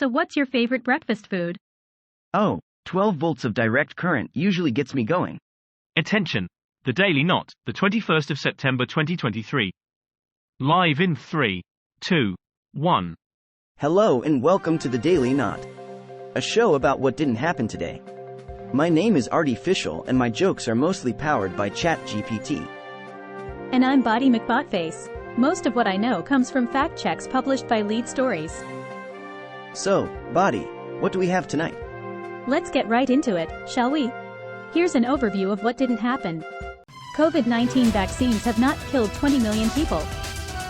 So what's your favorite breakfast food? Oh, 12 volts of direct current usually gets me going. Attention! The Daily Knot, the 21st of September 2023. Live in 3, 2, 1. Hello and welcome to the Daily Knot, a show about what didn't happen today. My name is Artificial and my jokes are mostly powered by ChatGPT. And I'm Body McBotface. Most of what I know comes from fact checks published by Lead Stories. So, Body, what do we have tonight? Let's get right into it, shall we? Here's an overview of what didn't happen. COVID-19 vaccines have not killed 20 million people.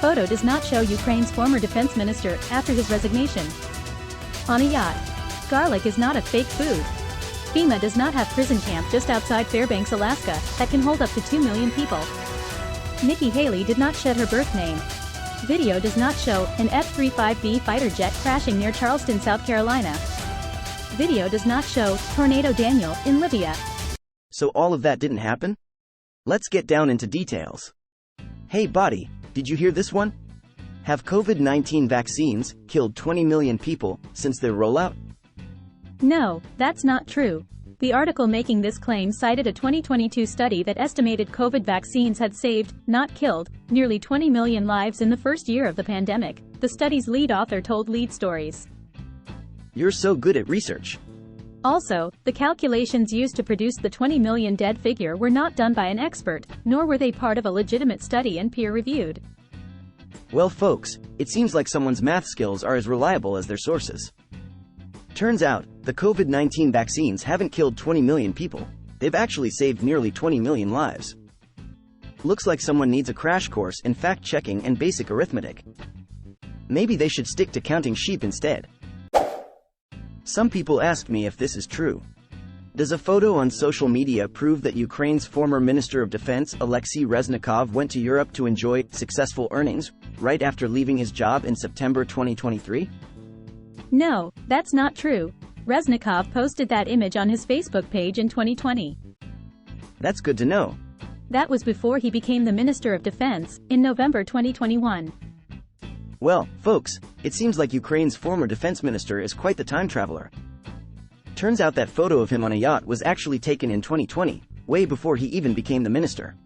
Photo does not show Ukraine's former defense minister after his resignation. On a yacht. Garlic is not a fake food. FEMA does not have prison camp just outside Fairbanks, Alaska, that can hold up to 2 million people. Nikki Haley did not shed her birth name. Video does not show an F-35B fighter jet crashing near Charleston, South Carolina. Video does not show Tornado Daniel in Libya. So all of that didn't happen? Let's get down into details. Hey Body, did you hear this one? Have COVID-19 vaccines killed 20 million people since their rollout? No, that's not true. The article making this claim cited a 2022 study that estimated COVID vaccines had saved, not killed, nearly 20 million lives in the first year of the pandemic, the study's lead author told Lead Stories. You're so good at research. Also, the calculations used to produce the 20 million dead figure were not done by an expert, nor were they part of a legitimate study and peer-reviewed. Well folks, it seems like someone's math skills are as reliable as their sources. Turns out, the COVID-19 vaccines haven't killed 20 million people. They've actually saved nearly 20 million lives. Looks like someone needs a crash course in fact-checking and basic arithmetic. Maybe they should stick to counting sheep instead. Some people asked me if this is true. Does a photo on social media prove that Ukraine's former Minister of Defense, Alexei Reznikov, went to Europe to enjoy successful earnings right after leaving his job in September 2023? No, that's not true. Reznikov posted that image on his Facebook page in 2020. That's good to know. That was before he became the Minister of Defense, in November 2021. Well, folks, it seems like Ukraine's former defense minister is quite the time traveler. Turns out that photo of him on a yacht was actually taken in 2020, way before he even became the minister.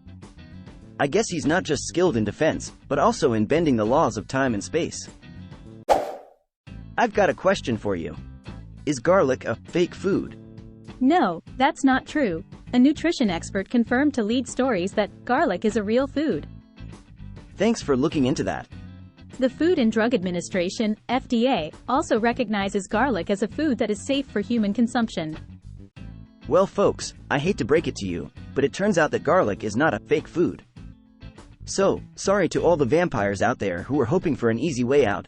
I guess he's not just skilled in defense, but also in bending the laws of time and space. I've got a question for you. Is garlic a fake food? No, that's not true. A nutrition expert confirmed to Lead Stories that garlic is a real food. Thanks for looking into that. The Food and Drug Administration, FDA, also recognizes garlic as a food that is safe for human consumption. Well folks, I hate to break it to you, but it turns out that garlic is not a fake food. So, sorry to all the vampires out there who were hoping for an easy way out.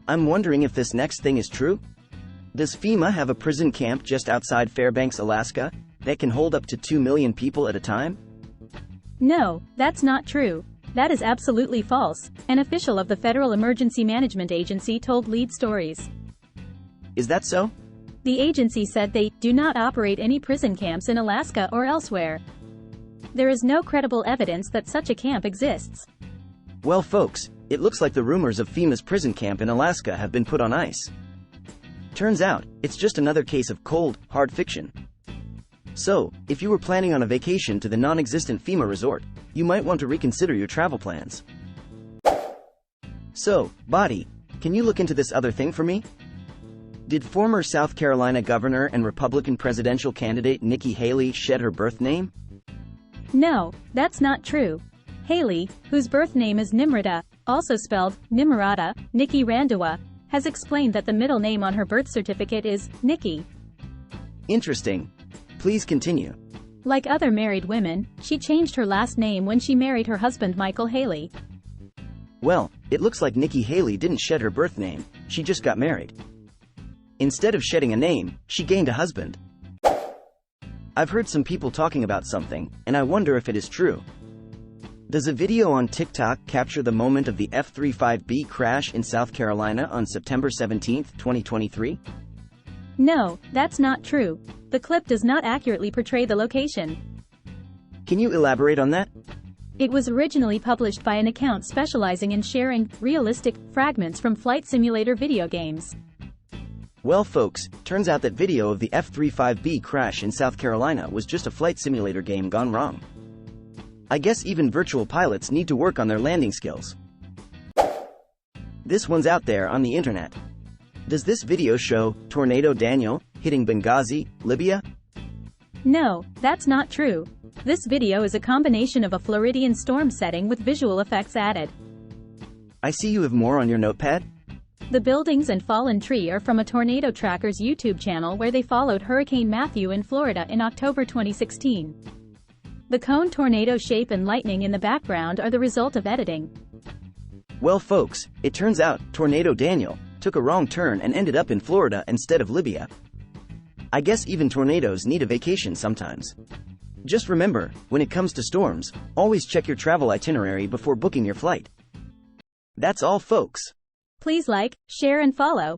I'm wondering if this next thing is true? Does FEMA have a prison camp just outside Fairbanks, Alaska, that can hold up to 2 million people at a time? No, that's not true. That is absolutely false, an official of the Federal Emergency Management Agency told Lead Stories. Is that so? The agency said they do not operate any prison camps in Alaska or elsewhere. There is no credible evidence that such a camp exists. Well folks, it looks like the rumors of FEMA's prison camp in Alaska have been put on ice. Turns out, it's just another case of cold, hard fiction. So, if you were planning on a vacation to the non-existent FEMA resort, you might want to reconsider your travel plans. So, Body, can you look into this other thing for me? Did former South Carolina governor and Republican presidential candidate Nikki Haley shed her birth name? No, that's not true. Haley, whose birth name is Nimrata, also spelled Nimarata, Nikki Randhawa, has explained that the middle name on her birth certificate is Nikki. Interesting. Please continue. Like other married women, she changed her last name when she married her husband Michael Haley. Well, it looks like Nikki Haley didn't shed her birth name, she just got married. Instead of shedding a name, she gained a husband. I've heard some people talking about something, and I wonder if it is true. Does a video on TikTok capture the moment of the F-35B crash in South Carolina on September 17, 2023? No, that's not true. The clip does not accurately portray the location. Can you elaborate on that? It was originally published by an account specializing in sharing realistic fragments from flight simulator video games. Well folks, turns out that video of the F-35B crash in South Carolina was just a flight simulator game gone wrong. I guess even virtual pilots need to work on their landing skills. This one's out there on the internet. Does this video show Tornado Daniel hitting Benghazi, Libya? No, that's not true. This video is a combination of a Floridian storm setting with visual effects added. I see you have more on your notepad. The buildings and fallen tree are from a Tornado Trackers YouTube channel where they followed Hurricane Matthew in Florida in October 2016. The cone tornado shape and lightning in the background are the result of editing. Well folks, it turns out Tornado Daniel took a wrong turn and ended up in Florida instead of Libya. I guess even tornadoes need a vacation sometimes. Just remember, when it comes to storms, always check your travel itinerary before booking your flight. That's all folks. Please like, share and follow.